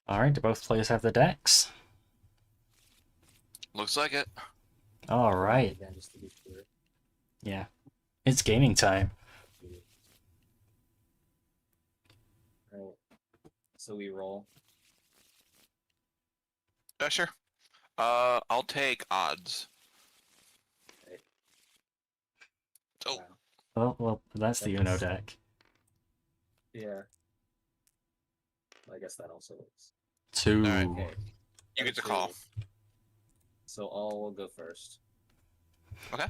Alright, do both players have the decks? Looks like it. Alright, Again, just to be sure. yeah. It's gaming time. Right. So we roll. Yeah, sure. I'll take odds. Right. Oh, Wow. Well, that's the Uno That's- deck. Yeah. I guess that also works. Two. Alright. Okay. you get the Two. call. So I'll go first. Okay.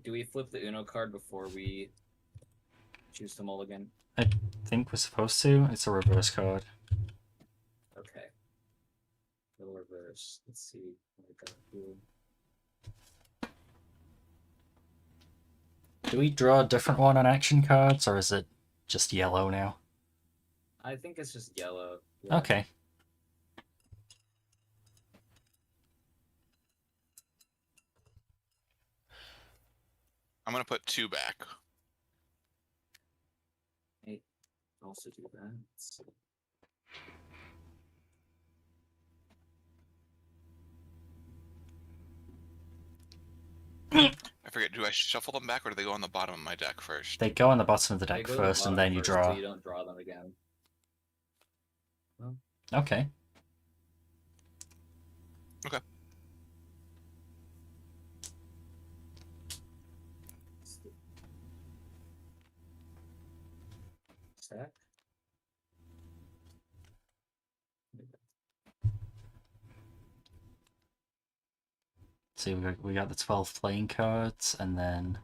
Do we flip the Uno card before we choose to mulligan? I think we're supposed to. It's a reverse card. Okay. Little reverse. Let's see what I got here. Do we draw a different one on action cards, or is it just yellow now? I think it's just yellow. Yeah. Okay. I'm gonna put 2 back. Also do that. Let's see. I forget, do I shuffle them back or do they go on the bottom of my deck first? They go on the bottom of the They deck go to the first, and bottom then you first, draw. so you don't draw them again. Well, Okay. Okay. stack. See, we got the 12 playing cards, and then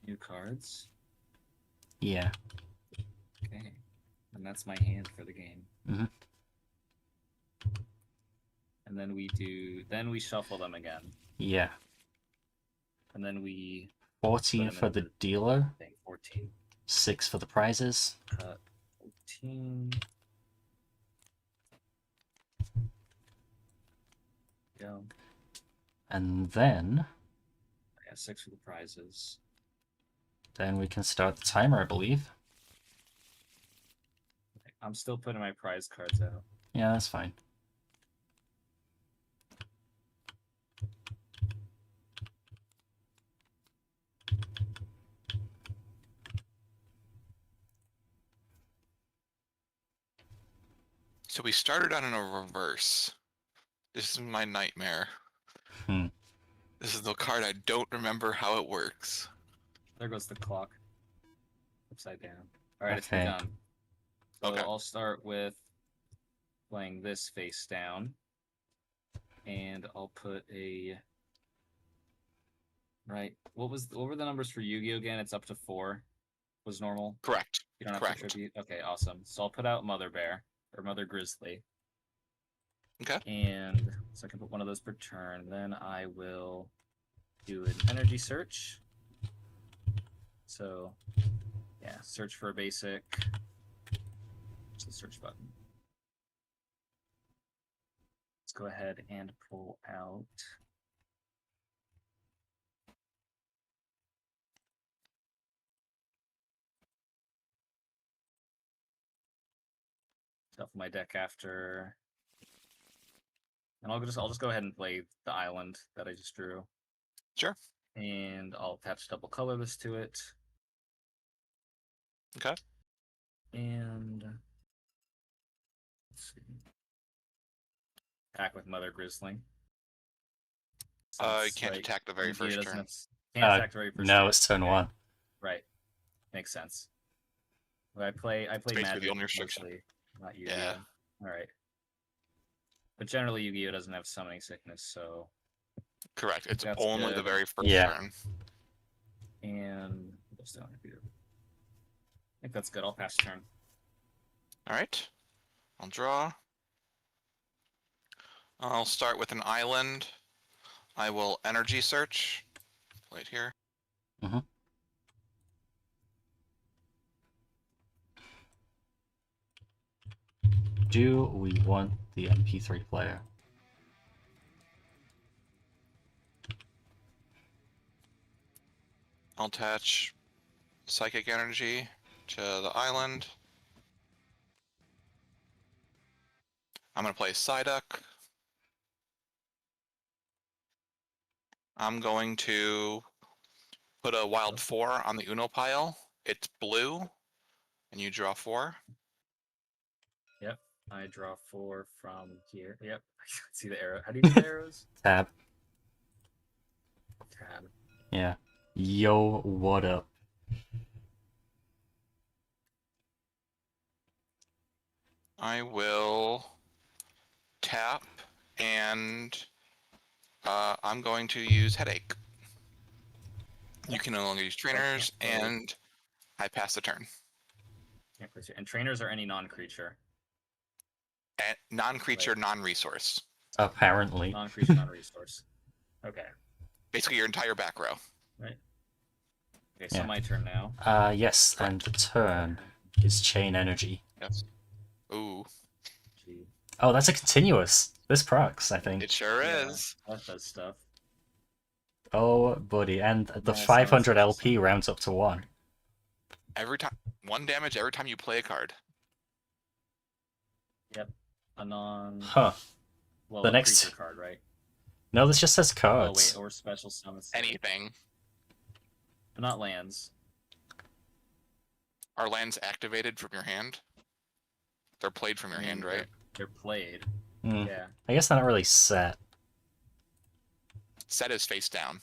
New cards. yeah. Okay. And that's my hand for the game. Mhm. And then we shuffle them again. Yeah. And then we 14 Put 'em for in the the- dealer, think 14. 6 for the prizes. Cut 14. Go. And then I got 6 for the prizes. we can start the timer, I believe. I'm still putting my prize cards out. Yeah, that's fine. So we started on in a reverse. This is my nightmare. Hmm. This is the card I don't remember how it works. There goes the clock. Upside down. Alright, it's Okay. begun. So Okay. I'll start with playing this face down. And I'll put a... Right. What were the numbers for Yu-Gi-Oh again? It's up to 4. Was normal? Correct. You don't have Correct. to tribute? Okay, awesome. So I'll put out Mother Bear. Or Mother Grizzly. Okay. And so I can put one of those per turn. Then I will do an energy search. So, yeah, search for a basic. What's the search button? Let's go ahead and pull out. Shuffle my deck after. And I'll just go ahead and play the island that I just drew. Sure. And I'll attach double colorless to it. Okay. And let's see. Attack with Mother Grizzly. You Since, can't right, attack the very Yu-Gi-Oh first doesn't turn. have- Can't attack the very first turn. No, it's turn Okay, 1. right. Makes sense. But I play Basically Magic the only restriction. mostly, not Yu-Gi-Oh. Yeah. Alright. But generally Yu-Gi-Oh doesn't have summoning sickness, so Correct. It's That's only the good. very first Yeah. turn. and what's down here? I think that's good. I'll pass turn. Alright. I'll draw. I'll start with an island. I will energy search. Right here. Do we want the MP3 player? I'll attach psychic energy to the island. I'm going to play Psyduck. I'm going to put a wild 4 on the Uno pile. It's blue, and you draw 4. Yep. I draw 4 from here. Yep. I can see the arrow. How do you do the arrows? Tab. Tab. Yeah. Yo, what up? I will tap, and I'm going to use Headache. You can no longer use trainers, and I pass the turn. And trainers are any non-creature. Non-creature, non-resource. Apparently. Non-creature, non-resource. Okay. Basically, your entire back row. Right. Okay, so Yeah. my turn now. Yes, and the turn is chain energy. Yes. Ooh. Gee. Oh, that's a continuous. This procs, I think. It sure Yeah, is. that does stuff. Oh, buddy, and the Yeah, 500 sounds LP rounds up to 1. Every time, 1 damage every time you play a card. Yep. A non... Huh. Well, The a next- creature card, right? No, this just says Oh, cards. wait, or special summons. Anything. But not lands. Are lands activated from your hand? They're played from your hand, right? They're played. Hmm. Yeah. I guess they're not really set. Set is face down.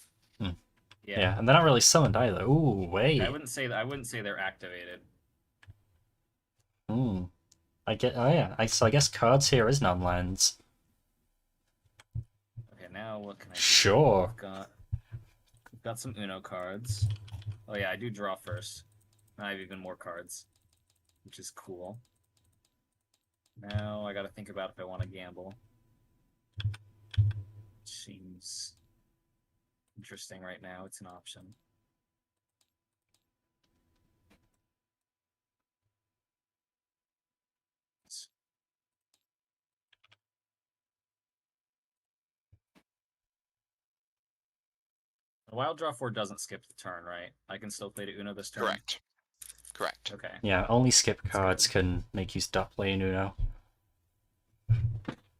Yeah, and they're not really summoned either. Ooh, wait. I wouldn't say they're activated. Hmm. I get. Oh yeah. So I guess cards here is non-lands. Okay, now what can I do? Sure. We've got some Uno cards. Oh yeah, I do draw first. I have even more cards, which is cool. Now I gotta think about if I want to gamble. Seems interesting right now. It's an option. The Wild Draw 4 doesn't skip the turn, right? I can still play to Uno this turn? Correct. Correct. Okay. Yeah, only skip cards good. can make you stop playing Uno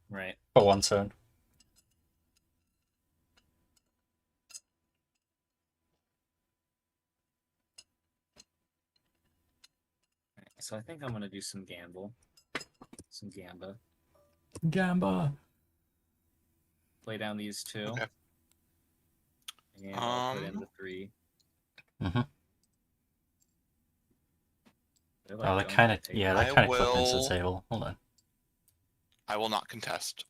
Right. for 1 turn. So I think I'm gonna do some gamble. Some gamba. Gamba. Play down these 2. Okay. And I'll put in Um, the 3. Mm-hmm. They're, Oh, like, that going kind to of. the table. Yeah, that I kind of clipped into the will- table. Hold on. I will not contest.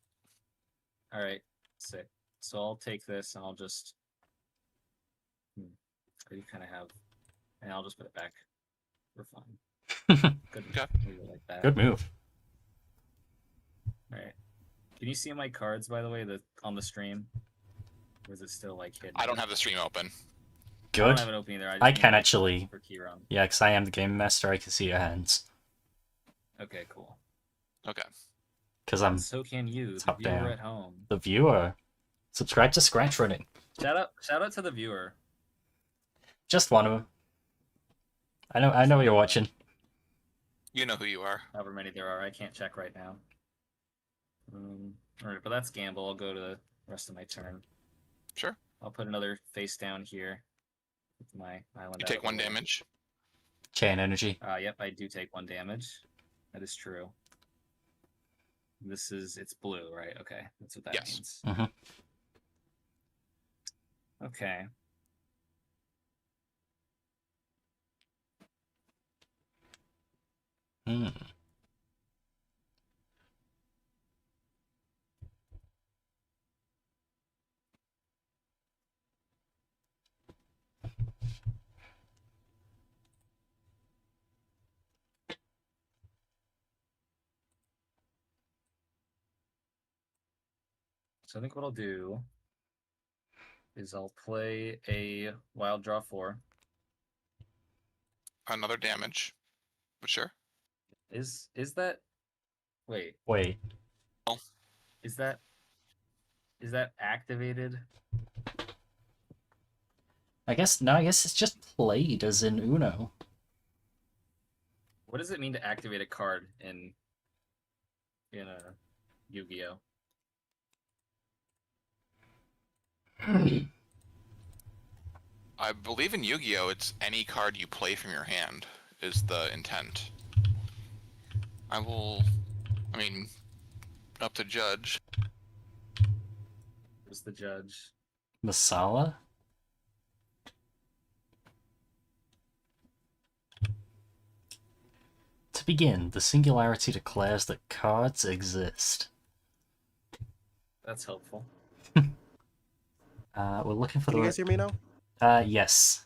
Alright, sick. So I'll take this and I'll just... You kind of have... And I'll just put it back. We're fine. Good. Okay. Leave it like that. Good move. Alright. Can you see my cards, by the way, on the stream? Or is it still, like, hidden? I don't have the stream open. I don't Good. have it open either. I can actually. For key run. Yeah, because I am the game master. I can see your hands. Okay, cool. Okay. Because I'm So can you, the top viewer down. at home. the viewer. Subscribe to ScratchRunning. Shout out to the viewer. Just one of them. I know you're watching. You know who you are. However many there are, I can't check right now. Alright, but that's gamble. I'll go to the rest of my turn. Sure. I'll put another face down here. With my island. You out take of the 1 way. damage. Chain energy. Yep, I do take 1 damage. That is true. It's blue, right? Okay, that's what that Yes. means. Mm-hmm. Okay. Hmm. So I think what I'll do is I'll play a Wild Draw 4. Another damage. But sure. Is that... Wait, Wait. is that activated? I guess it's just played as in Uno. What does it mean to activate a card in a Yu-Gi-Oh. I believe in Yu-Gi-Oh! It's any card you play from your hand is the intent. I mean, up to judge. Who's the judge? Masala? To begin, the Singularity declares that cards exist. That's helpful. We're looking for Can you the... guys hear me now? Yes.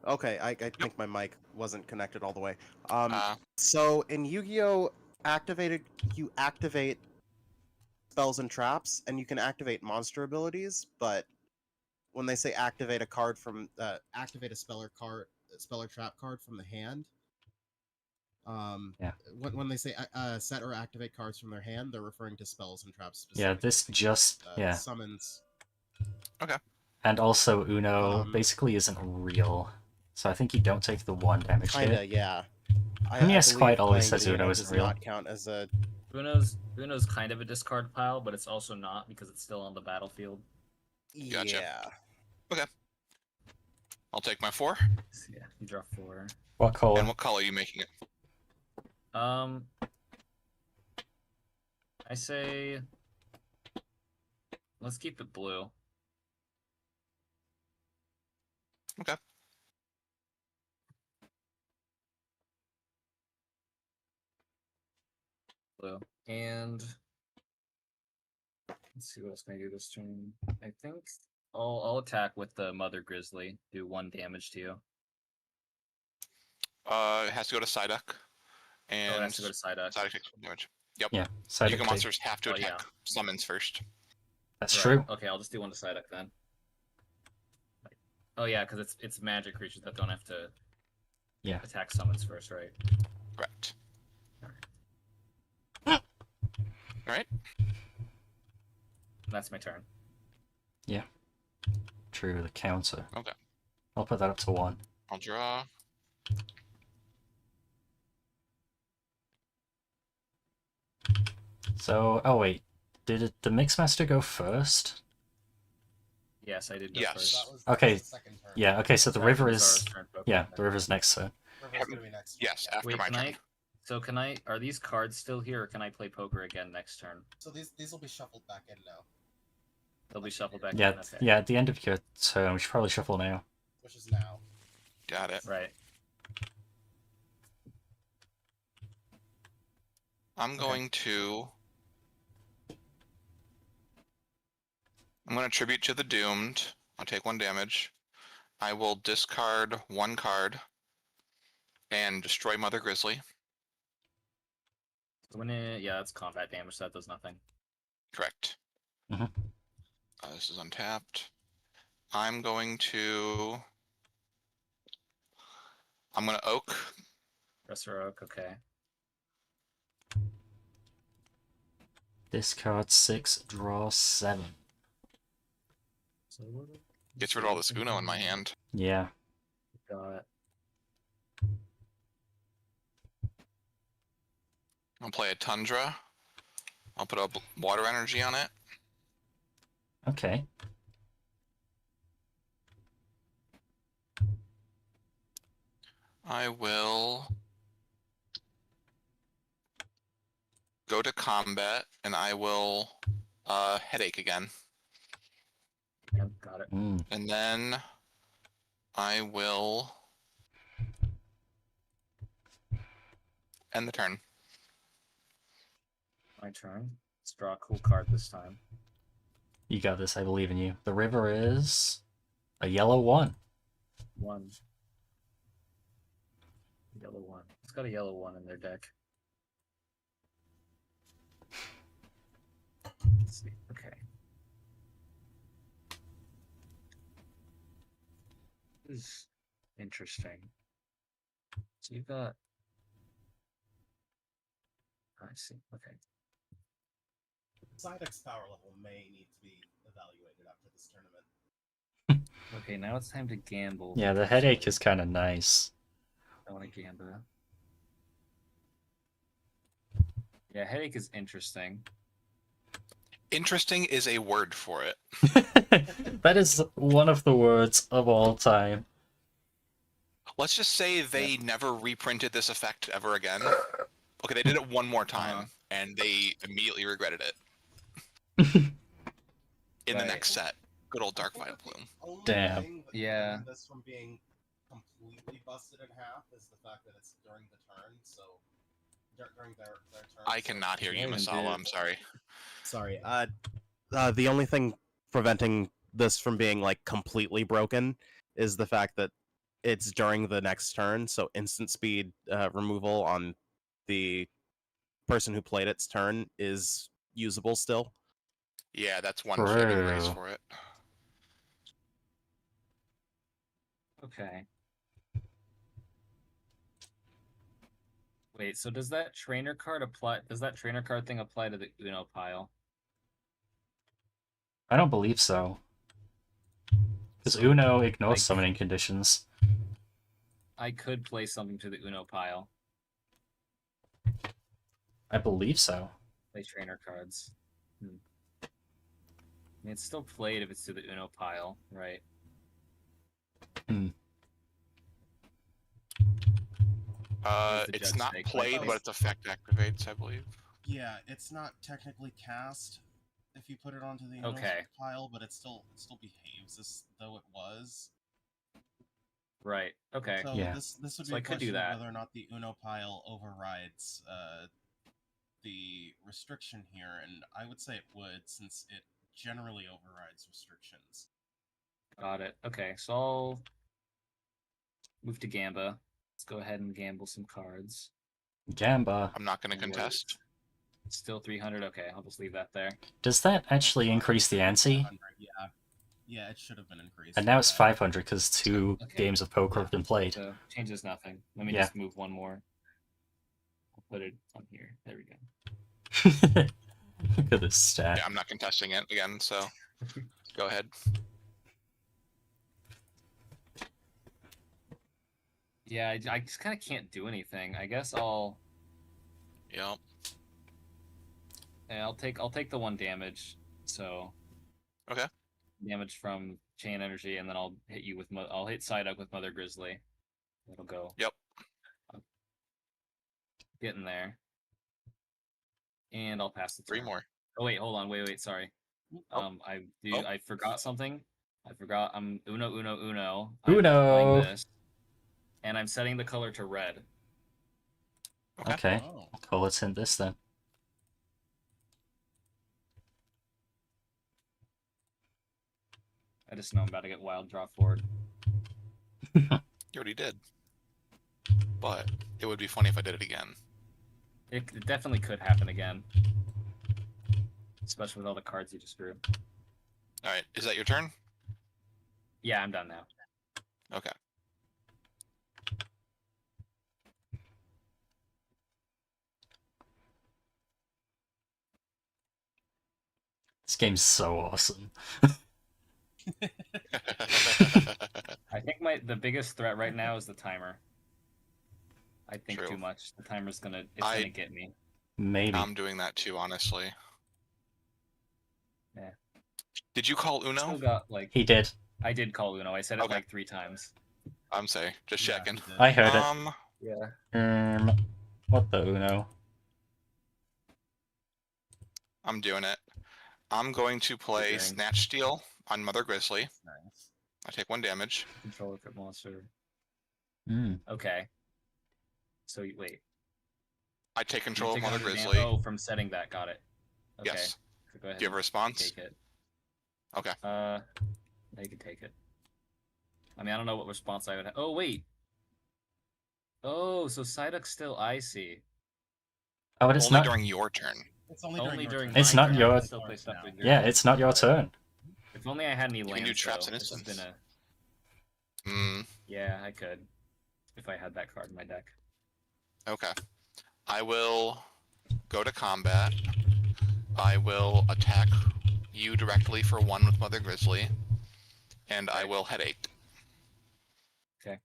Okay, I think my mic wasn't connected all the way. Uh, So in Yu-Gi-Oh, you activate spells and traps, and you can activate monster abilities. But when they say activate activate a speller trap card from the hand, Yeah. when they say set or activate cards from their hand, they're referring to spells and traps. Yeah, Specifically. this just... yeah. Summons. And also, Uno Um, basically isn't real. So I think you don't take the 1 damage Kinda, hit. yeah. And yes, believe quite always playing says Uno Uno isn't does real. not count as a. Uno's kind of a discard pile, but it's also not because it's still on the battlefield. Gotcha. Yeah. I'll take my 4. So, yeah, you draw 4. What color? And what color are you making it? I say let's keep it blue. Okay. Blue. And let's see what else can I do this turn. I think I'll attack with the Mother Grizzly. Do 1 damage to you. It has to go to Psyduck. And Oh, it has to go to Psyduck. Psyduck takes 1 damage. Yep. Yeah, Psyduck Yu-Gi-Oh! take. monsters have to Oh, attack yeah. summons first. That's Right. true. Okay, I'll just do 1 to Psyduck then. Oh yeah, because it's magic creatures that don't have to Yeah. attack summons first, right? Correct. Alright. Alright. That's my turn. True, the counter. Okay. I'll put that up to 1. I'll draw. So, oh wait. Did the Mixedmaster go first? Yes, I did go Yes. first. Okay. Yeah, okay, so the Sorry, river Bazaro's is... turn, Pokemon Yeah, then. the river's next turn. Yes, after Wait, my turn. can I are these cards still here, or can I play poker again next turn? So these will be shuffled back in now, They'll be shuffled back Yeah, in. Okay. yeah, at the end of your turn, we should probably shuffle now. which is now. Got it. Right. I'm going to tribute to the doomed. I'll take 1 damage. I will discard 1 card and destroy Mother Grizzly. Yeah, that's combat damage, so that does nothing. Correct. Mhm. This is untapped. I'm going to Oak. Dresser Oak, okay. Discard 6, draw 7. So what? Gets rid of all this Uno in my hand. Yeah. Got it. I'll play a Tundra. I'll put a water energy on it. Okay. I will go to combat, and I will headache again. Yeah, got it. And then I will end the turn. My turn. Let's draw a cool card this time. You got this, I believe in you. The river is a yellow 1. 1. Yellow 1. It's got a yellow 1 in their deck. Let's see. Okay. This is interesting. So you've got. I see. Okay. Psyduck's power level may need to be evaluated after this tournament. Okay, now it's time to gamble. Yeah, the headache is kind of nice. I want to gamble. Yeah, headache is interesting. Interesting is a word for it. That is one of the words of all time. Let's just say they never reprinted this effect ever again. Okay, they did it one more time, and they immediately regretted it. In the next set. Good old Dark Vital Plume. Only Damn. thing that Yeah. prevents this from being completely busted in half is the fact that it's during the turn, so during their turn. I cannot hear you, Masala. I'm sorry. Sorry. The only thing preventing this from being like completely broken is the fact that it's during the next turn, so instant speed removal on the person who played its turn is usable still. Yeah, that's one saving grace True. for it. Okay. Wait, so does that trainer card apply? Does that trainer card thing apply to the Uno pile? I don't believe so. Because So, Uno ignores like- summoning conditions. I could play something to the Uno pile. I believe so. Play trainer cards. I mean, it's still played if it's to the Uno pile, right? the It's judge not say? played, Oh. but its effect activates, I believe. Yeah, it's not technically cast if you put it onto the Okay. pile, but it still behaves as though it was. Right. Okay. So Yeah. this would So be I a could do question of that. whether or not the Uno pile overrides the restriction here, and I would say it would, since it generally overrides restrictions. Got it. Okay, so I'll move to Gamba. Let's go ahead and gamble some cards. Gamba. I'm not going to contest. Still 300. Okay, I'll just leave that there. Does that actually increase the ante? 500, yeah. Yeah, it should have been increased. And now it's Yeah. 500 because two Okay. games of poker have been played. So changes nothing. Let me Yeah. just move one more. I'll put it on here. There we go. Look at this stat. Yeah, I'm not contesting it again, so go ahead. Yeah, I just kind of can't do anything. I guess I'll Yep. I'll take the 1 damage. So Okay. damage from chain energy, and then I'll hit you with I'll hit Psyduck with Mother Grizzly. That'll go. Yep. Getting there. And I'll pass the 3 turn. more. Oh wait, hold on. Wait, sorry. Oh. I forgot something. I forgot. I'm Uno. Uno. I'm playing this, and I'm setting the color to red. Okay. Oh. Cool, let's hit this then. I just know I'm about to get wild draw forward. You already did. But it would be funny if I did it again. It definitely could happen again, especially with all the cards you just drew. Alright, is that your turn? Yeah, I'm done now. Okay. This game's so awesome. I think the biggest threat right now is the timer. I think True. too much. The timer's gonna I- gonna get me. Maybe. I'm doing that too, honestly. Yeah. Did you call Still Uno? got like He did. I did call Uno. I said it Okay. like 3 times. I'm sorry, just Yeah, checking. he did. I heard Yeah. it. What the Uno? I'm doing it. I'm going to play Doing. Snatch Steal on Mother Grizzly. That's nice. I take 1 damage. Controller crit monster. Mm. Okay. So wait. I take You control of take Mother 100 Grizzly. Oh, from setting that. Got it. Okay. Yes. So go ahead. Do you have a response? Take it. Okay. Yeah, you can take it. I mean, I don't know what response I would have. Oh, wait. Oh, so Psyduck's still icy. Oh, but it's Only not. during your turn. It's only, Only your during turn. It's my not turn. your- I can still play stuff with your Yeah, turn. it's not your Got it. turn. If only I had any can lands. do traps though. and This has instants. been a... Hmm. Yeah, I could. If I had that card in my deck. Okay. I will go to combat. I will attack you directly for 1 with Mother Grizzly. And I Okay. will headache. Okay.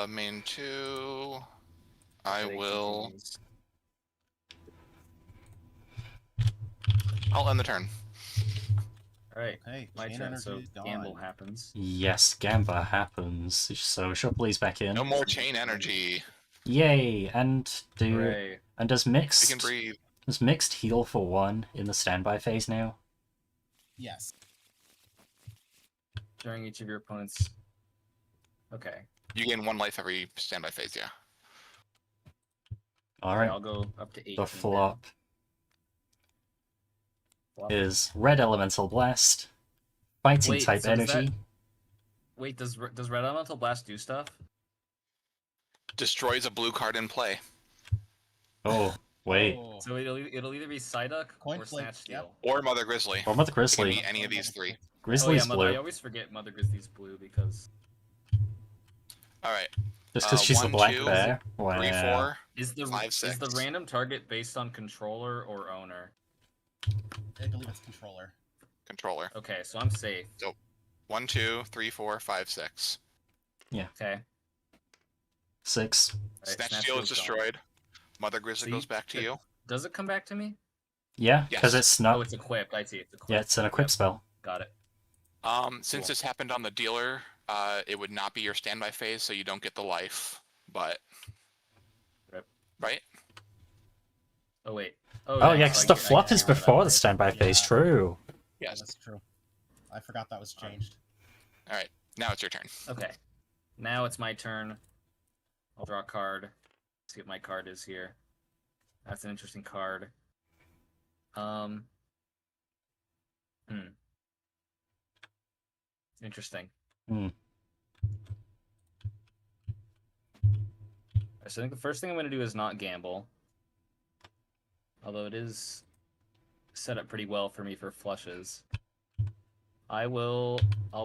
Main 2. I Headache will continues. I'll end the turn. Alright, Okay, my chain turn, energy so is gone. gamble happens. Yes, Gamba happens. So Shuffley's back in. No more chain energy. Yay! And Hooray. does We mixed can breathe. does mixed heal for 1 in the standby phase now? Yes. During each of your opponent's... Okay. You gain 1 life every standby phase, yeah. Okay, Alright. I'll go up to 18. The flop Flop. is Red Elemental Blast, Fighting Wait, type so is that- energy. Wait, does Red Elemental Blast do stuff? Destroys a blue card in play. Oh, wait. Oh, So it'll either be Psyduck Coin or flip, Snatch Steal. Or Mother Grizzly. Or Mother It can Grizzly. be any of these 3. Grizzly's Oh yeah, blue. I always forget Mother Grizzly's blue because Alright. Just because she's a 1, black 2, bear? 3, Wow. 4. is the 5, is the 6. random target based on controller or owner? I believe it's controller. Controller. Okay, so I'm safe. 1, 2, 3, 4, 5, 6. Okay. 6. Right, Snatch Snatch Steal is Steal's gone. destroyed. Mother Grizzly See? goes back to you. Does it come back to me? Yeah, because Yes. it's not. Oh, it's equipped. I see. It's equipped. Yeah, it's an equip Yep, spell. got it. Since Cool. this happened on the dealer, it would not be your standby phase, so you don't get the life. But Rip. right? Oh wait. Oh yeah, so because I the get- I flop get is rid of that before the right. standby phase. Yeah. True. Yeah, Yes. that's true. I forgot that was changed. All right. Now it's your turn. Okay. Now it's my turn. I'll draw a card. See what my card is here. That's an interesting card. Interesting. Hmm. So I think the first thing I'm going to do is not gamble. Although it is set up pretty well for me for flushes. I'll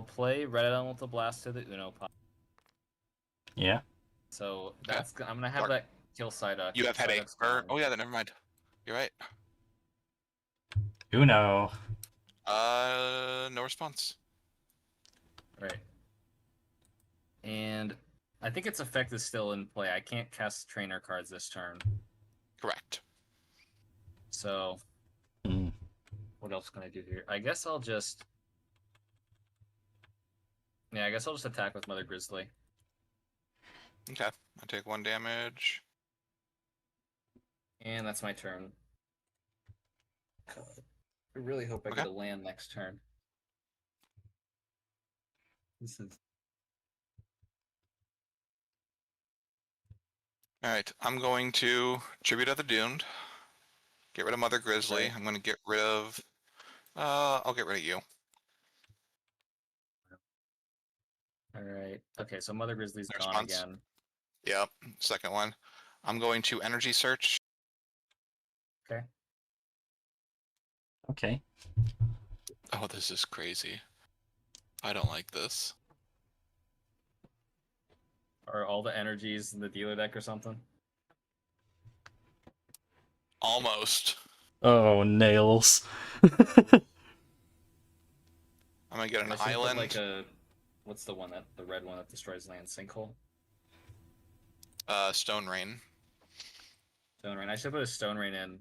play Red Elemental Blast to the Uno pile. Yeah. So that's I'm gonna have Dark. that kill Psyduck. You have headache. Psyduck's Or gone. oh yeah, then never mind. You're right. Uno. No response. Right. And I think its effect is still in play. I can't cast trainer cards this turn. Correct. So Hmm. what else can I do here? I guess I'll just attack with Mother Grizzly. Okay. I take 1 damage. And that's my turn. God. I really hope I Okay. get a land next turn. This is All right. I'm going to Tribute of the Doomed. Get rid of Mother Grizzly. Okay. I'm going to get rid of. I'll get rid of you. alright. Okay, so Mother Grizzly's No gone response. again. Yep. Second one. I'm going to Energy Search. Okay. Oh, this is crazy. I don't like this. Are all the energies in the dealer deck or something? Almost. Oh, nails. I'm gonna get an I should put, island. like a what's the one that the red one that destroys land? Sinkhole? Stone Rain. Stone Rain. I should put a Stone Rain in.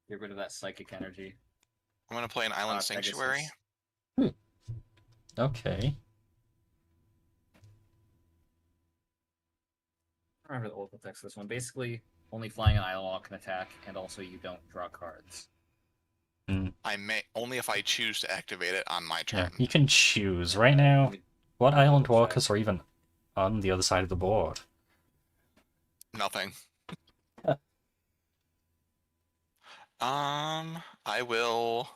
Get rid of that psychic energy. I'm gonna play an Island Sanctuary. Pegasus. Okay. I remember the Oracle text for this one. Basically, only flying an island can attack, and also you don't draw cards. I may only if I choose to activate it on my Yeah, turn. you can choose. Right now, Let me what island double check. walkers are even on the other side of the board? Nothing. Huh. I will.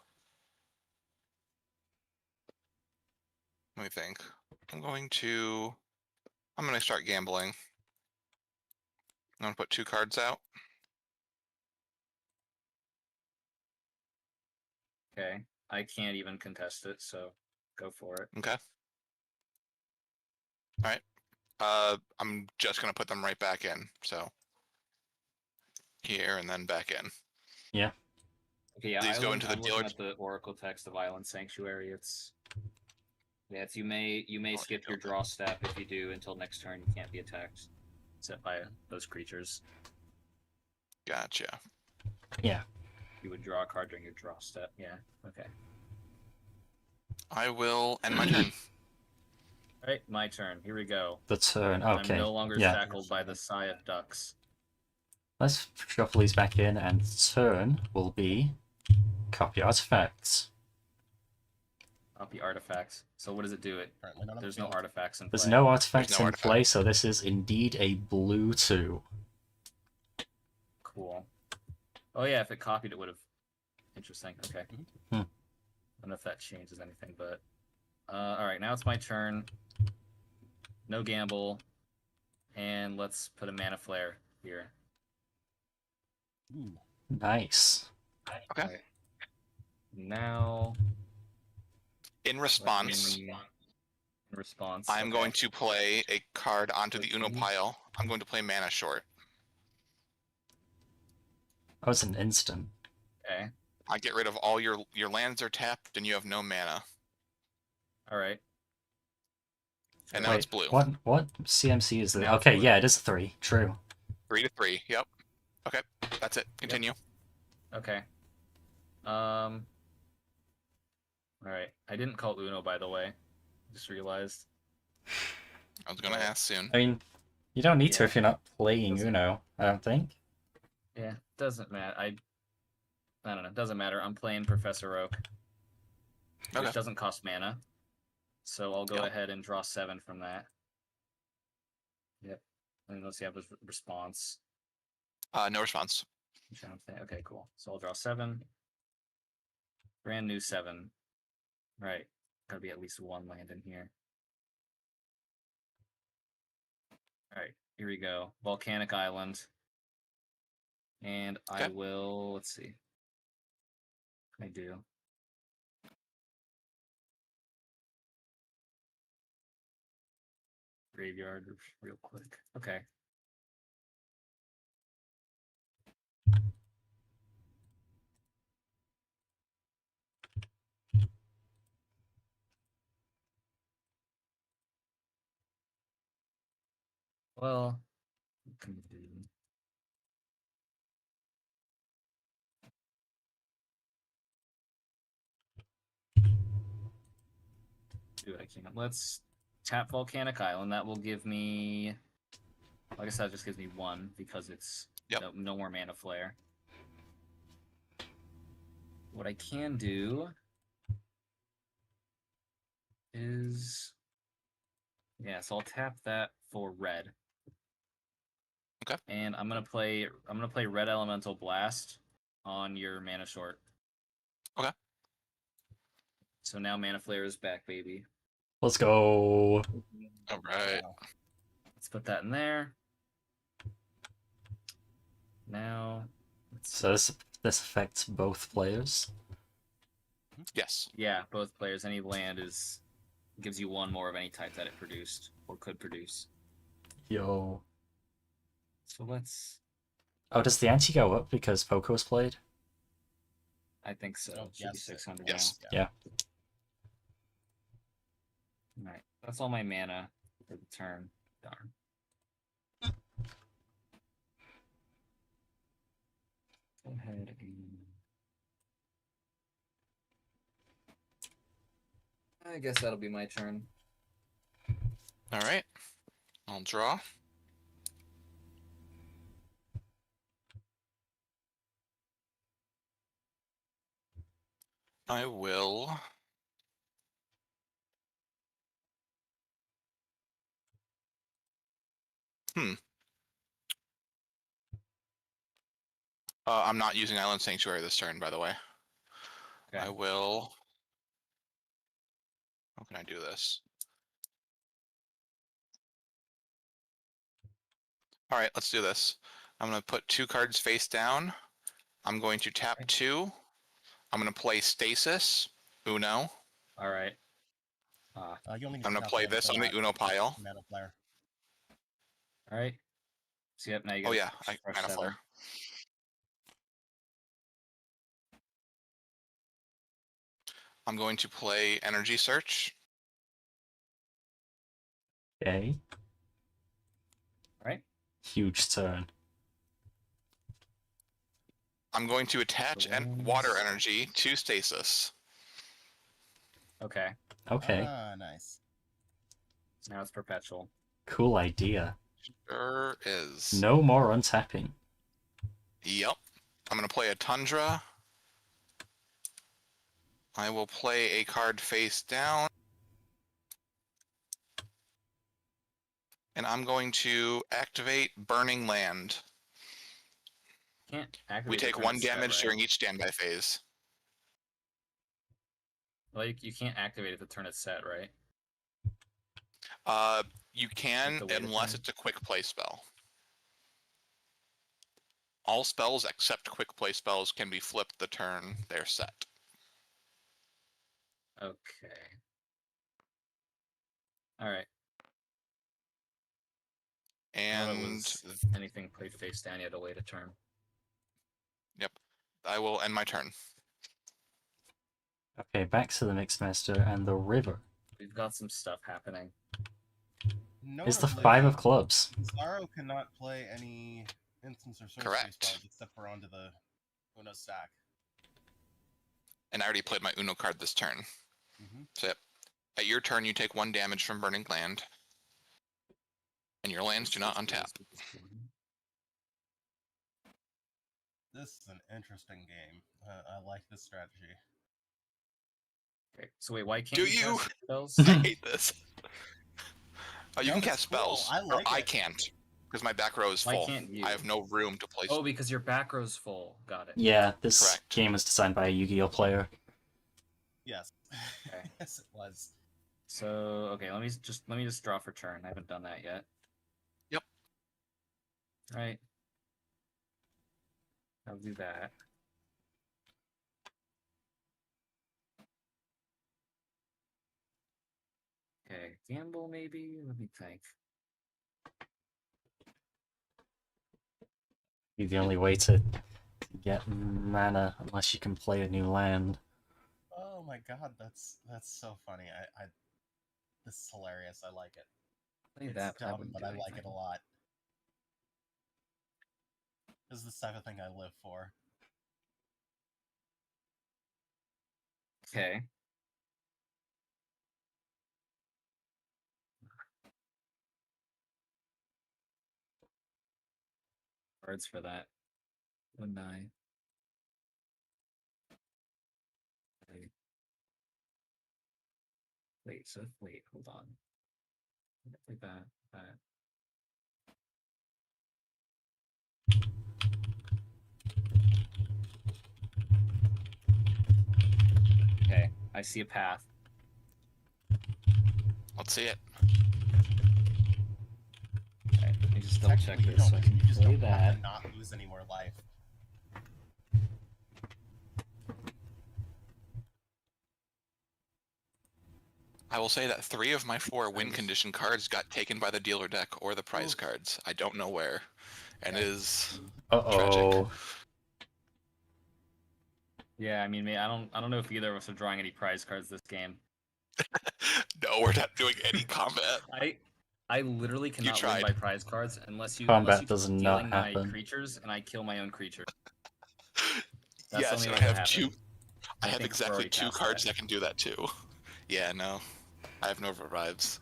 Let me think. I'm going to start gambling. I'm gonna put 2 cards out. Okay. I can't even contest it, so go for it. Okay. All right. I'm just gonna put them right back in. So here and then back in. Okay, yeah. These go into the I'm looking dealer- at the Oracle text of Island Sanctuary. It's you may Oh, skip you your don't. draw step. If you do, until next turn, you can't be attacked except by those creatures. Gotcha. You would draw a card during your draw step. Yeah. Okay. I will end my turn. All right, my turn. Here we go. The turn. Okay. I'm no longer yeah. shackled by the Sigh of Ducks. Let's shuffle these back in, and turn will be copy artifacts. Copy artifacts. So what does it do? Currently not on the There's no field. artifacts in play. There's no artifacts There's no in artifact. play, so this is indeed a blue 2. Cool. Oh yeah, if it copied, it would have. Interesting. Okay. Hmm. I don't know if that changes anything, but all right. Now it's my turn. No gamble, and let's put a mana flare here. Ooh. Nice. Okay. All right. Now, In response, in response, I'm okay. going to play a card onto the Uno Mhm. pile. I'm going to play Mana Short. Oh, it's an instant. Okay. I get rid of all your lands are tapped, and you have no mana. All right. And now Wait, it's blue. What CMC is it? Now it's Okay, blue. yeah, it is 3. True. 3 to 3. Yep. Okay. That's it. Continue. Okay. All right. I didn't call Uno, by the way. Just realized. I was gonna ask soon. I mean, you don't need to Yeah. if you're not playing Doesn't- Uno, I don't think. Yeah, doesn't matter. I don't know. Doesn't matter. I'm playing Professor Oak, Okay. which doesn't cost mana. So I'll go Yep. ahead and draw 7 from that. Yep. And let's see, have a response. No response. Which I don't think- Okay, cool. So I'll draw 7. Brand new 7. Right. Gotta be at least 1 land in here. Alright, here we go. Volcanic Island. And I Okay. will, let's see. I do. Graveyard real quick. Okay. Well, what can we do? Do what I can. Let's tap Volcanic Island. That will give me. Like I said, it just gives me 1 because it's Yep. no more mana flare. What I can do is. Yeah, so I'll tap that for red. Okay. And I'm gonna play Red Elemental Blast on your mana short. Okay. So now Mana Flare is back, baby. Let's go. All right. Wow. Let's put that in there. Now, So this affects both players. Yes. yeah, both players. Any land gives you 1 more of any type that it produced or could produce. Yo. So let's. Oh, does the ante go up because Poco was played? I think so. Oh, Should be yes. 600 Yes. Yeah. now. All right, that's all my mana for the turn. Darn. Go ahead and. I guess that'll be my turn. All right. I'll draw. I will. I'm not using Island Sanctuary this turn, by the way. Okay. I will. How can I do this? All right, let's do this. I'm going to put 2 cards face down. I'm going to tap 2. I'm going to play Stasis, Uno. All right. You only need I'm going to tap play one this for on the that Uno pile. Mana flare. All right. So yep. Now you Oh get yeah, fresh Mana 7. Flare. I'm going to play Energy Search. Okay. All right. Huge turn. I'm going to attach water energy to stasis. Okay. Okay, Ah, nice. Now it's perpetual. cool idea. Sure is. No more untapping. Yep. I'm going to play a Tundra. I will play a card face down. And I'm going to activate Burning Land. Can't activate. We the take turn 1 it's set, damage right? during each standby phase. Well, you can't activate it the turn it's set, right? You can, the wait a unless turn? it's a quick play spell. All spells except quick play spells can be flipped the turn they're set. Okay. All right. And Anything played face down, you had to wait a turn. yep, I will end my turn. Okay, back to the MixedMaster and the river. We've got some stuff happening. Is the Notably, 5 of clubs. Bazaro cannot play any instance or sorcery Correct. spells except for onto the Uno stack. And I already played my Uno card this turn. Mm-hmm. So yep. At your turn, you take 1 damage from Burning Land. And your lands do not untap. This is an interesting game. I like this strategy. Okay. So wait, why can't Do you you? cast spells? I hate this. You No, can it's cast cool. spells. I or like I it. can't. Because my back row is Why full. can't you? I have no room to place. Oh, because your back row's full. Got it. Yeah, this Correct. game was designed by a Yu-Gi-Oh player. Yes. Okay. Yes, it was. So okay, let me just draw for turn. I haven't done that yet. Yep. All right. I'll do that. Okay, gamble maybe. Let me think. Be the only way to get mana unless you can play a new land. Oh my god, that's so funny. This is hilarious. I like it. Play It's that. dumb, wouldn't but do I like it anything. a lot. This is the type of thing I live for. Okay. Cards for that. 1/9. Okay. Wait, hold on. Like that. Okay, I see a path. Let's see it. Okay, let me just double check Technically, you this. So don't, I can you just play don't have that. to not lose any more life. I will say that 3 of my 4 win condition cards got taken by the dealer deck or the prize Oof. cards. I don't know where. And it is Uh-oh. Yeah, I mean, I don't know if either of us are drawing any prize cards this game. no, we're not doing any combat. I literally cannot win tried. by prize cards unless you Combat keep does not stealing my happen. creatures and I kill my own creature. That's Yes, the only and way I that have 2. happens. I have think we're exactly already 2 past cards that. that can do that too. Yeah, no. I have no revives.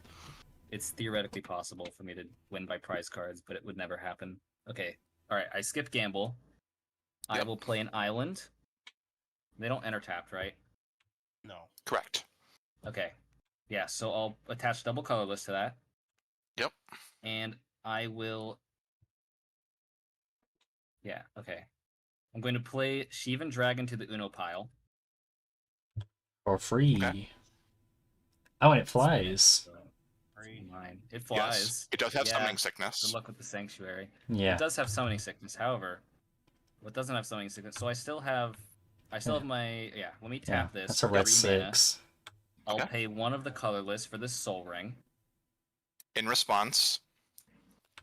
It's theoretically possible for me to win by prize cards, but it would never happen. Okay, all right. I skip gamble. I Yep. will play an island. They don't enter tapped, right? No. Correct. Okay. Yeah, so I'll attach double colorless to that. Yep. And I will. Yeah, okay. I'm going to play Shivan Dragon to the Uno pile. For free. Okay. Oh, and it Spin it, flies. so Free. mine. It flies. Yes. It does have Yeah, summoning Good sickness. luck with the sanctuary. Yeah. It does have summoning sickness, however, what doesn't have summoning sickness? So I still have my Let me Yeah, tap this. that's a for red 3 mana. 6. I'll Okay. pay 1 of the colorless for this Soul Ring. In response,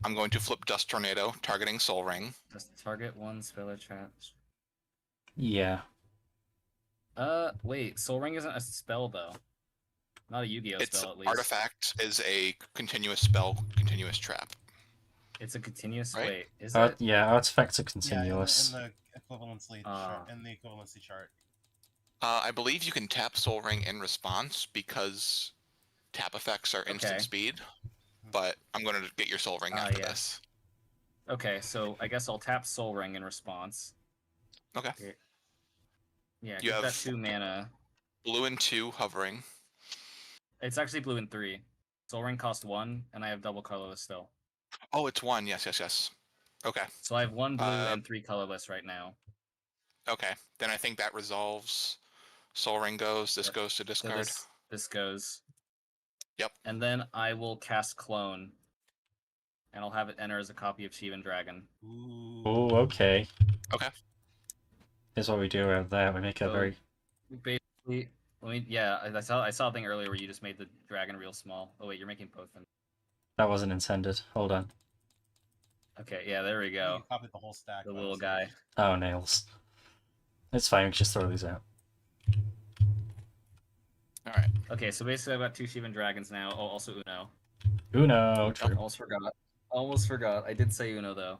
I'm going to flip Dust Tornado, targeting Soul Ring. Just target 1 spell or trap. Yeah. Wait, Soul Ring isn't a spell though. Not a Yu-Gi-Oh Its spell, at least. artifact is a continuous spell, continuous trap. It's a continuous. Right? Wait, is it? Yeah, artifacts are Yeah, continuous. in equivalency in the equivalency chart. I believe you can tap Soul Ring in response because tap effects are instant Okay. speed. But I'm going to get your Soul Ring after yeah. this. Okay, so I guess I'll tap Soul Ring in response. Okay. Yeah, You get have that 2 mana. blue and 2 hovering. It's actually blue and 3. Soul Ring cost 1, and I have double colorless still. Oh, it's 1. Yes. Okay. So I have 1 blue and 3 colorless right now. Okay. Then I think that resolves. Soul Ring goes. This Yep. goes to So discard. this goes. Yep. And then I will cast Clone. And I'll have it enter as a copy of Shivan Dragon. Ooh. Oh, okay. Okay. Here's what we do around there. We make a So- very... Basically, I saw a thing earlier where you just made the dragon real small. Oh wait, you're making both them. That wasn't intended. Hold on. Okay, yeah, there we You go. copied the whole stack. The by little mistake. guy. Oh, nails. It's fine, we can just throw these out. All right. Okay, so basically I've got 2 Shivan Dragons now. Oh, also Uno. Uno, true. Almost forgot. I did say Uno though.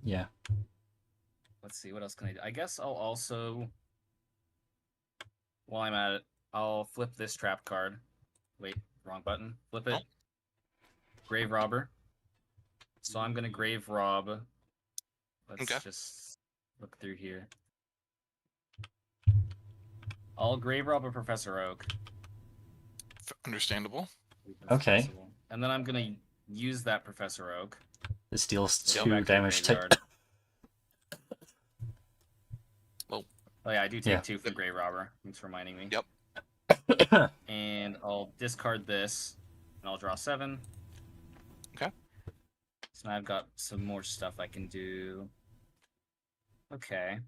Yeah. Let's see, what else can I do? I guess I'll also, while I'm at it, I'll flip this trap card. Wait, wrong button. Flip it. Oh. Grave Robber. So I'm gonna Grave Rob. Let's Okay. just look through here. I'll Grave Rob a Professor Oak. Understandable. Okay. Possible. And then I'm gonna use that Professor Oak. This deals to go 2 back to the damage to... graveyard. Well. Oh yeah, I do take Yeah. 2 from Grave Robber. Thanks for reminding me. Yep. And I'll discard this, and I'll draw 7. Okay. So now I've got some more stuff I can do. Okay.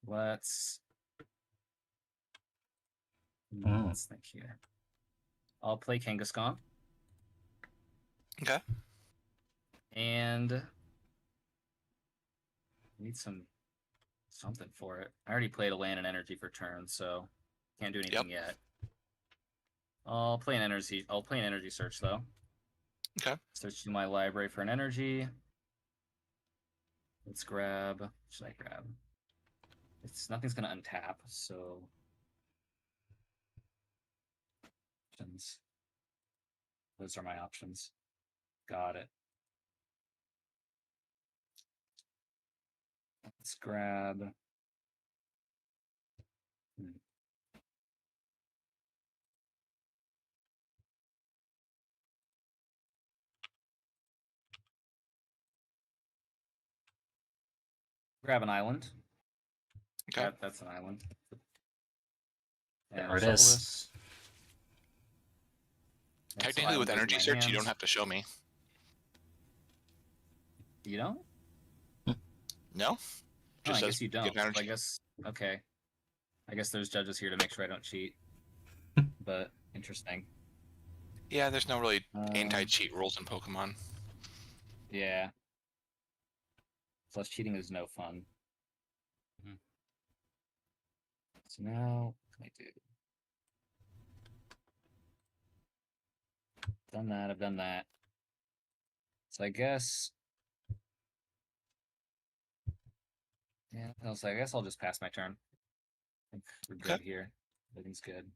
Let's think here. I'll play Kangaskhan. Okay. And I need something for it. I already played a land and energy for turn, so can't do anything yet. I'll play an energy search though. Okay. Search through my library for an energy. Let's grab. What should I grab? Nothing's gonna untap, so those are my options. Got it. Let's grab. Grab an island. Okay. That's an island. There And it shuffle is. this. And so Technically, with island goes in energy my search, you don't hands. have to show me. You don't? No. Oh, I Just guess says you don't. get an energy. I guess okay. I guess there's judges here to make sure I don't cheat. But interesting. Yeah, there's no really Um, anti-cheat rules in Pokemon. Yeah. Plus, cheating is no fun. Mhm. So now, what can I do? I've done that. So I guess... Yeah, no, so I guess I'll just pass my turn. I think we're good Okay. here. Everything's good.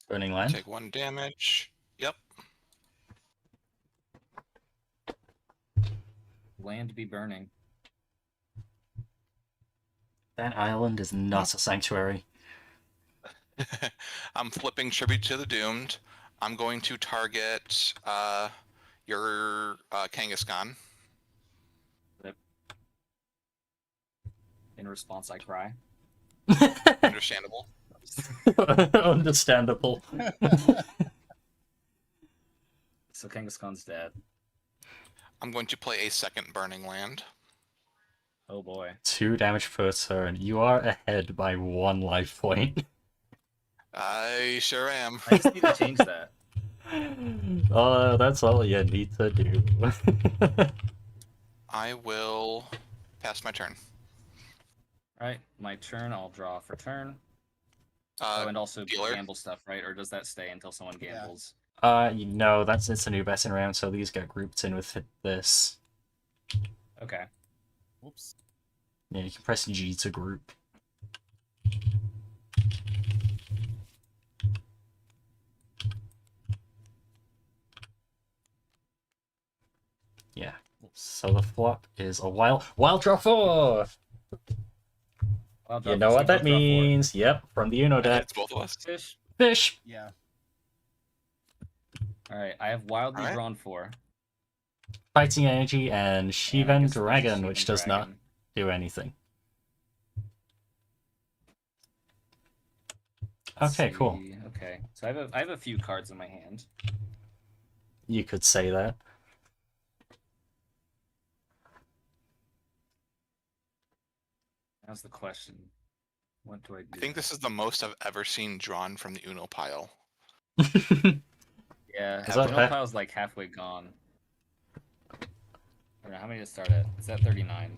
Burning Land. Take 1 damage. Yep. Land be burning. That island is not a sanctuary. I'm flipping Tribute to the Doomed. I'm going to target your Kangaskhan. In response, I cry. Understandable. Understandable. So Kangaskhan's dead. I'm going to play a second Burning Land. Oh boy. 2 damage per turn. You are ahead by 1 life point. I sure am. I just need to change that. Oh, that's all you need to do. I will pass my turn. Alright, my turn. I'll draw for turn. Oh, and also dealer. gamble stuff, right? Or does that stay until someone gambles? No, it's a new betting round, so these get grouped in with this. Okay. Whoops. Yeah, you can press G to group. Yeah. So the flop is a wild draw 4! Well, You know what that means. Yep, from the Uno Yeah, deck. it's both of us. Fish. Fish! Yeah. All right, I have wildly Alright. drawn 4. Fighting Energy and and I Shivan guess Dragon, Shivan which does not Dragon. do anything. Let's Okay, cool. see. Okay, so I have a few cards in my hand. You could say that. That's the question. What do I do? I think this is the most I've ever seen drawn from the Uno pile. Yeah, Is the that Uno fair? pile's like halfway gone. I don't know how many to start at. It's at 39.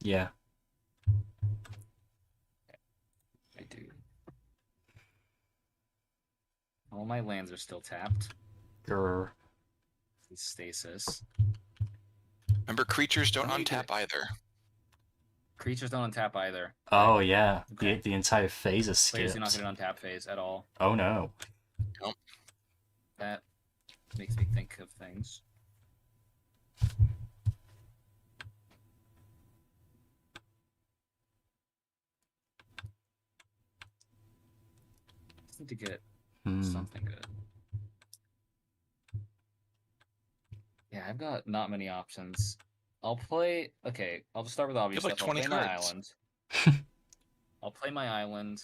Yeah. I do. All my lands are still tapped. Grr. Stasis. Remember, creatures don't How do you untap either. Creatures don't untap either. Oh, yeah. Okay. The entire phase is Players do not skipped. get an untap phase at all. Oh, no. That makes me think of things. Just need to get something good. Yeah, I've got not many options. I'll play. Okay, I'll just start with obvious You have, like, stuff. I'll 20 play my cards. island. I'll play my island.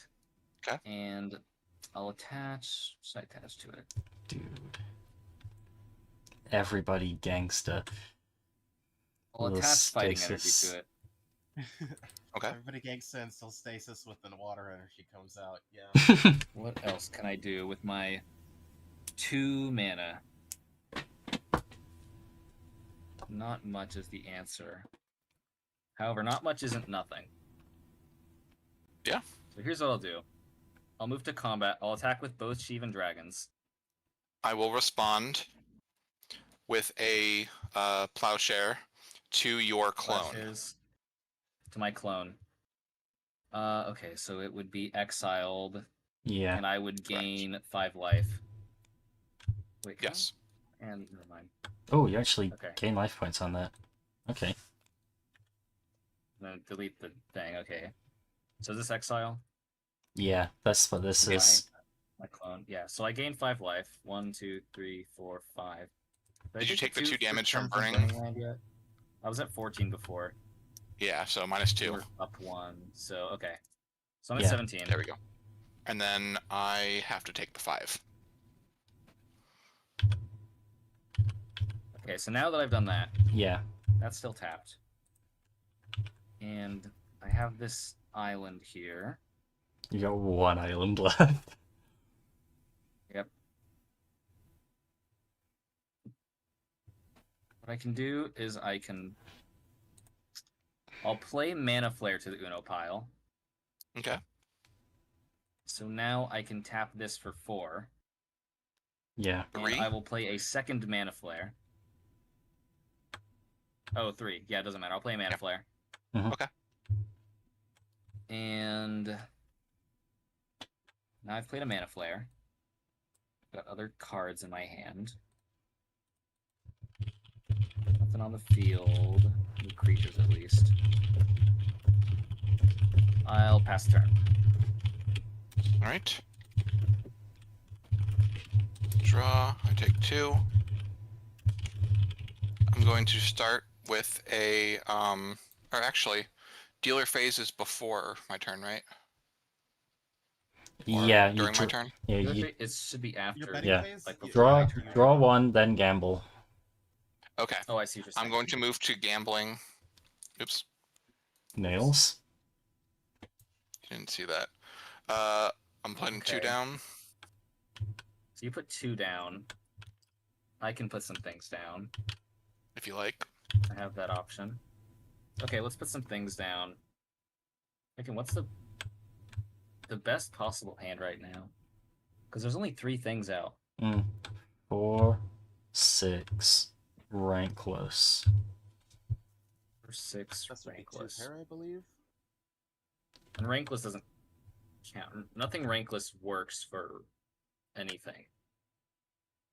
Okay. And I'll attach. Should I attach to it? Dude. Everybody gangster. I'll Little attach fighting energy stasis. to it. Okay. Everybody gangsta until stasis with the water energy comes out. Yeah. What else can I do with my 2 mana? Not much is the answer. However, not much isn't nothing. Yeah. So here's what I'll do. I'll move to combat. I'll attack with both Shivan Dragons. I will respond with a plowshare to your clone. Flashes to my clone. Okay, so it would be exiled, Yeah. and I would gain 5 life. Wait, can I? Yes. And never mind. Oh, you actually Okay. gain life points on that. Okay. Then delete the thing. Okay. So is this exile? Yeah, that's what this Okay. is. My clone. Yeah. So I gain 5 life. 1, 2, 3, 4, 5. Did you take the 2 2 damage from turns burning? land yet? I was at 14 before. Yeah, so -2. We're up 1. So okay. So I'm Yeah. at 17. There we go. And then I have to take the 5. Okay. So now that I've done that, Yeah. that's still tapped. And I have this island here. You got 1 island left. Yep. What I can do is I'll play Mana Flare to the Uno pile. Okay. So now I can tap this for 4. Yeah. And 3? I will play a second Mana Flare. Oh, 3. Yeah, it doesn't matter. I'll play a Mana Yep. Flare. Mhm. Okay. And now I've played a Mana Flare. Got other cards in my hand. Nothing on the field. No creatures, at least. I'll pass turn. All right. Draw. I take 2. I'm going to start with a or actually, dealer phase is before my turn, right? Or Yeah. You during my turn. Yeah. You It should be Your after. betting Yeah. phase? Like Yeah, draw. after you- Draw 1, then gamble. Okay. Oh, I see what you're saying. I'm going to move to gambling. Oops, Nails. didn't see that. I'm putting 2 Okay. down. So you put 2 down. I can put some things down. If you like. I have that option. Okay, let's put some things down. Okay, what's the best possible hand right now? Because there's only 3 things out. 4, 6, rankless. Or 6 That's would be rankless. 2 pair, I believe. And rankless doesn't count. Nothing rankless works for anything.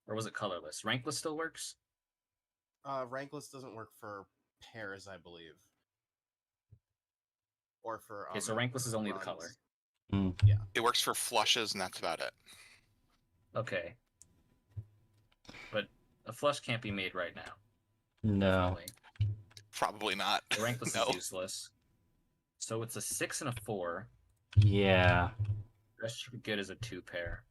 Or was it colorless? Rankless still works? Rankless doesn't work for pairs, I believe. Or for Okay, so rankless is only the runs. color. It works for flushes, and that's about it. Okay. But a flush can't be made right now. No. Definitely. Probably not. The rankless No. is useless. So it's a 6 and a 4. Yeah. The rest you could get is a 2 pair.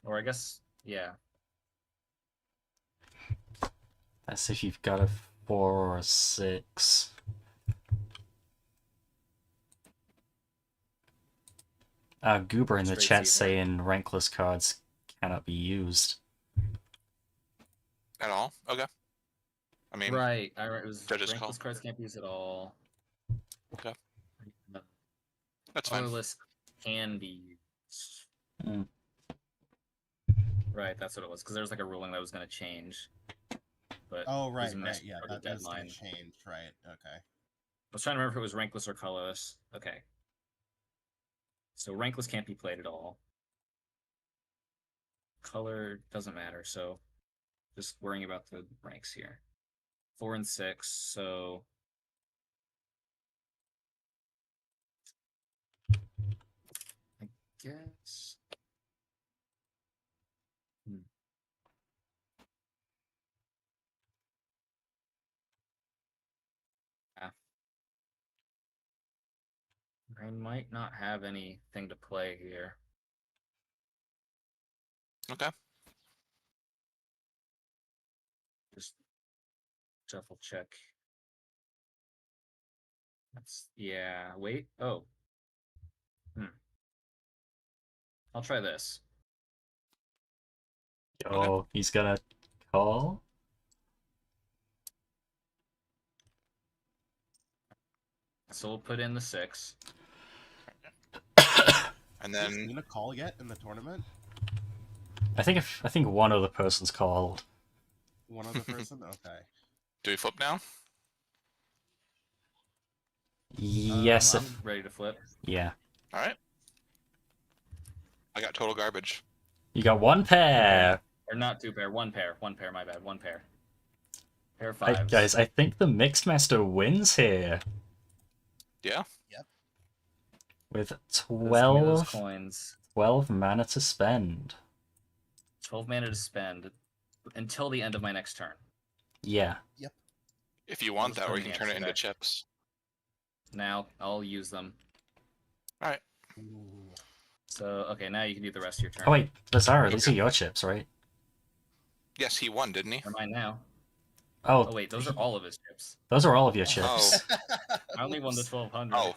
Or I guess, yeah. That's if you've got a 4 or a 6. Goober in the Straight chat zebra. saying rankless cards cannot be used. At all? Okay. I mean, Right. It was Judge's rankless call. cards can't be used at all. Okay. That's fine. Colorless can be used. Mm. Right, that's what it was. Because there was like a ruling that was going to change. But Oh, it right, was messed right, yeah, for the that is gonna deadline. change, right? Okay. I was trying to remember if it was rankless or colorless. Okay. So rankless can't be played at all. Color doesn't matter, so just worrying about the ranks here. 4 and 6, so I guess. I might not have anything to play here. Okay. Just shuffle check. That's yeah. Wait. Oh. I'll try this. Oh, he's gonna call? So we'll put in the 6. And Has then seen a call yet in the tournament? I think one other person's called. One other person? Okay. do we flip now? Yes. I'm ready to flip. Yeah. All right. I got total garbage. You got 1 pair. Or not 2 pair, 1 pair. 1 pair, my bad. 1 pair. Pair of I, 5s. guys, I think the MixedMaster wins here. Yeah. With Just give me those 12 coins. mana to spend. 12 mana to spend until the end of my next turn. Yeah. If you want just that, or put you can the turn it extra into there. chips. Now I'll use them. All right. Ooh. So okay, now you can do the rest of your turn. Oh wait, Bazaro, these are Okay. your chips, right? Yes, he won, didn't he? They're mine now. Oh, Oh wait, those are all of his chips. those are all of your Oh. chips. I only won the 1200. Oh.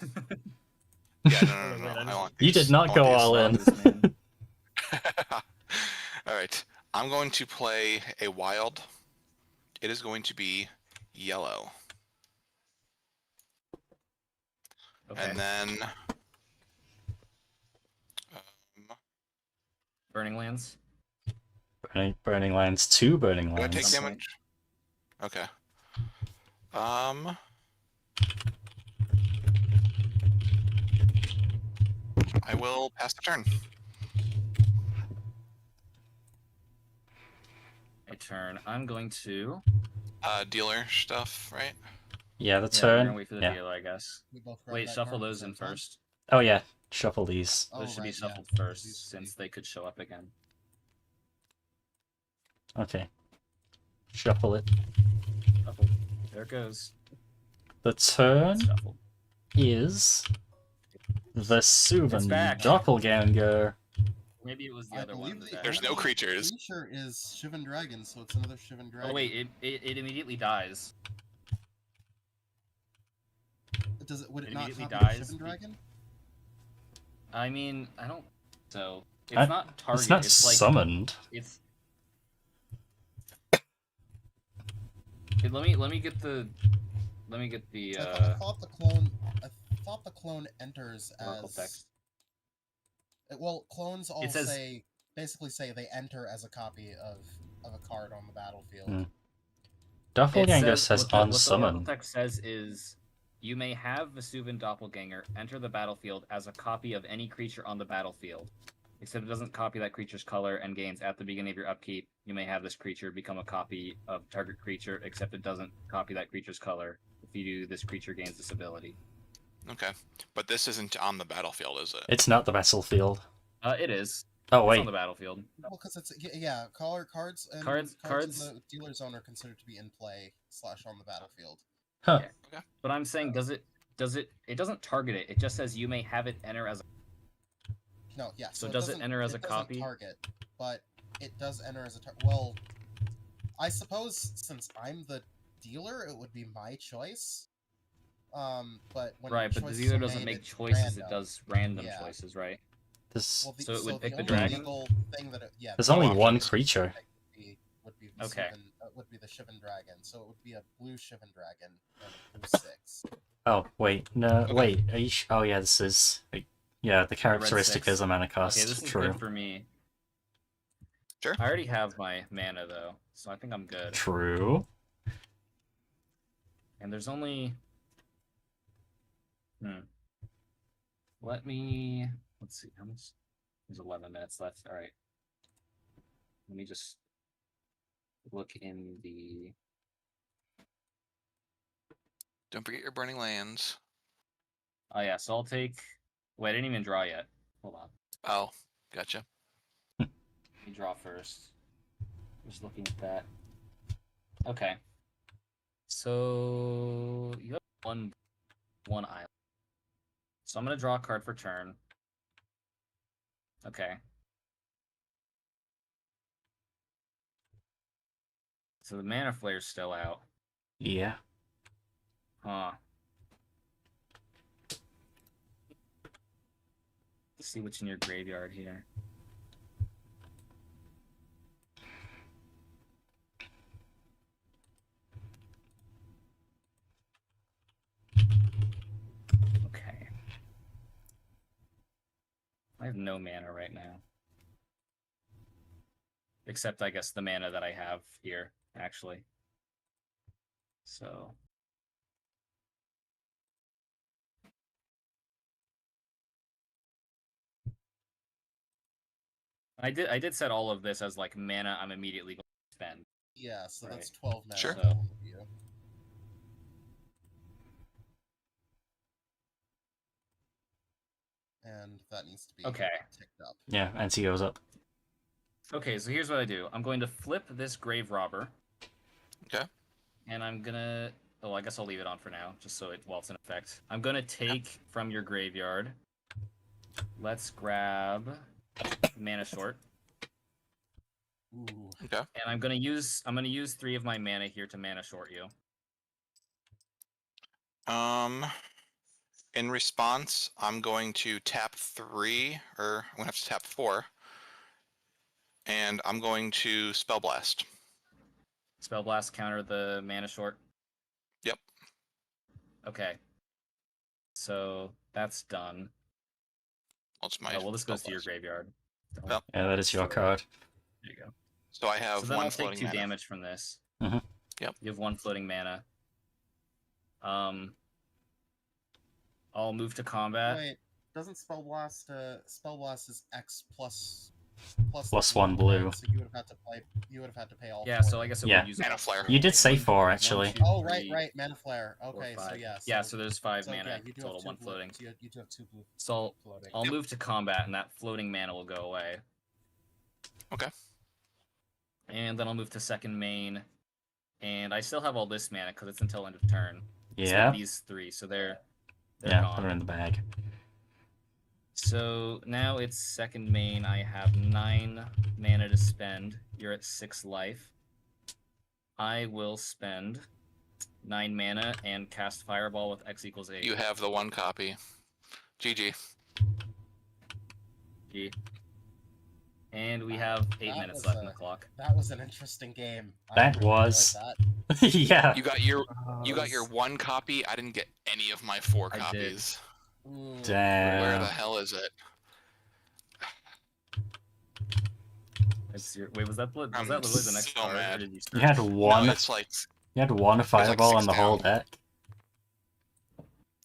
Yeah, no, Wait, no, I no. I want You these. did not I go want all in. This, man. All right. I'm going to play a wild. It is going to be yellow. Okay. And then Burning Lands. Burning Lands, 2 Burning do I take Lands. Some damage? Okay. I will pass the turn. A turn. I'm going to. Dealer stuff, right? Yeah, the Yeah, we're turn. gonna wait for the Yeah. dealer, I guess. We both grab Wait, that shuffle card at the those same in time? first. Oh yeah, shuffle these. Oh, Those should be right, yeah. shuffled These first, should since be- they could show up again. Okay. Shuffle it. Shuffle. There it goes. The turn Shuffled. is the It's Suvan back. Doppelganger. Maybe it was the I other one. believe that- There's no creatures. Creature is Shivan Dragon, so it's another Shivan Dragon. Oh wait, it immediately dies. Does it? Would it it not immediately copy the dies Shivan Dragon? I mean, I don't. So it's I- not target. It's not It's like summoned. it's. Let me get the let me get the I thought the clone. I thought the clone enters Oracle as. text. Well, clones all It says- basically say they enter as a copy of a card on the battlefield. Hmm. Doppelganger says what the Oracle unsummon. text says is, you may have Vesuvian Doppelganger enter the battlefield as a copy of any creature on the battlefield. Except it doesn't copy that creature's color and gains at the beginning of your upkeep. You may have this creature become a copy of target creature, except it doesn't copy that creature's color. If you do, this creature gains this ability. Okay, but this isn't on the battlefield, is it? It's not the battlefield. It is. Oh, It's wait. on the battlefield. Well, because it's cards and Cards- in the dealer zone are considered to be in play / on the battlefield. Huh. Yeah. But I'm saying, it doesn't target it. It just says you may have it enter as a... No, yeah. So does it doesn't- enter as a doesn't copy? Target, but it does enter as a target. Well, I suppose since I'm the dealer, it would be my choice. But when Right, but the choices dealer are doesn't made, make it's choice, it random. does random Yeah. choices, right? There's, Well, So it would pick the only dragon? legal thing that yeah, there's the only only one options. creature. pick would be Okay. would be the Shivan Dragon. So it would be a blue Shivan Dragon and a blue 6. Oh, wait. No, Okay. wait. Are you oh, yeah, this is... Yeah, the characteristic six. is a mana cost. Okay, this is True. good for me. Sure. I already have my mana, though, so I think I'm good. True. And there's only... Let's see, how much? There's 11 minutes left. Alright. Let me just look in the... Don't forget your burning lands. Oh yeah, so I'll take... Wait, I didn't even draw yet. Hold on. Oh, gotcha. Let me draw first. Just looking at that. Okay. So you have one island. So I'm gonna draw a card for turn. Okay. So the Mana Flare's still out. Yeah. Huh. Let's see what's in your graveyard here. Okay. I have no mana right now. Except, I guess, the mana that I have here, actually. So... I did set all of this as, like, mana I'm immediately going to spend. Yeah, so Right. that's 12 mana. Sure. for both of you. And that needs to be Okay. ticked up. Yeah, NC goes up. Okay, so here's what I do. I'm going to flip this Grave Robber. Okay. And I'm gonna... Oh, I guess I'll leave it on for now, just so while it's in effect. I'm gonna take from your graveyard. Let's grab Mana Short. Ooh. Okay. And I'm gonna use 3 of my mana here to Mana Short you. In response, I'm going to tap 3, or I'm gonna have to tap 4, and I'm going to Spell Blast. Spell Blast counter the Mana Short. Yep. Okay. So that's done. What's my? Oh, well, this Spell goes to your Blast? graveyard. Yep. Yeah, that is your card. There you go. So I have So then one I'll take floating 2 mana. damage from this. Mhm. Yep. You have 1 floating mana. I'll move to combat. Wait, doesn't Spell Blast is X plus Plus the 1 blue. right? So you would have had to pay all Yeah, 4. so I guess it Yeah. would use Mana Flare. You did say 4, One, actually. two, Oh, right, three, right, Mana Flare. 4, Okay, so 5. yeah. Yeah, so there's 5 so, mana yeah, you do have total, 2 1 blue- floating. You do have 2 blue So floating. I'll move to combat, and that floating mana will go away. Okay. And then I'll move to second main, and I still have all this mana because it's until end of turn. So Yeah. these 3, so they're Yeah, gone. put her in the bag. So now it's second main. I have 9 mana to spend. You're at 6 life. I will spend 9 mana and cast Fireball with X equals 8. You have the 1 copy. GG. Gee. And we have 8 That minutes was left on a- the clock. That was an interesting game. I That really enjoyed was. that. Yeah. You got your one copy. I didn't get any of my 4 I did. copies. Ooh. Where the Damn. hell is it? Wait, was that I'm literally the next so card? Or mad. did you You had search? one. No, it's like You had one fireball six on the whole down. deck.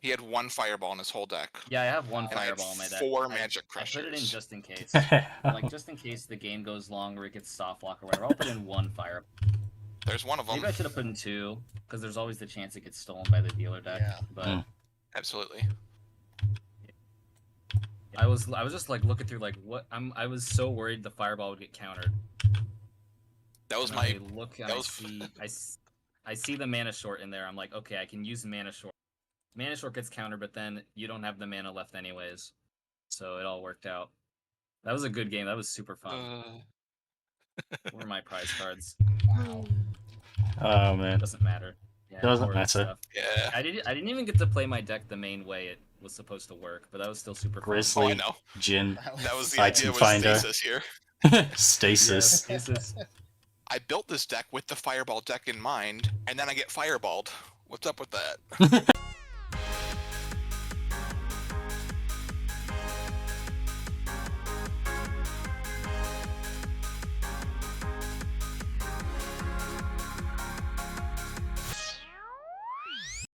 he had 1 fireball in his whole deck. Yeah, I have one And I had fireball in my deck. 4 I- magic I put it in crushers. just in case. Like, just in case the game goes long or it gets soft lock or whatever, I'll put in 1 fireball. There's one of them. Maybe I should have put in 2, because there's always the chance it gets stolen by the dealer deck. Yeah. But Mm. Absolutely. I was just like looking through like what I was so worried the fireball would get countered. That was And my. I look and that I was- see I see the mana short in there. I'm like, okay, I can use mana short. Mana short gets countered, but then you don't have the mana left anyways. So it all worked out. That was a good game. That was super fun. Where are my prize cards? Wow. Oh man. Doesn't matter. Yeah, Doesn't boring matter. stuff. Yeah. I didn't even get to play my deck the main way it was supposed to work, but that was still super fun. Oh, I Grizzly, know. Jin, That was the Item idea. Was finder. stasis here. Stasis. Yes, this is I built this deck with the fireball deck in mind, and then I get fireballed. What's up with that?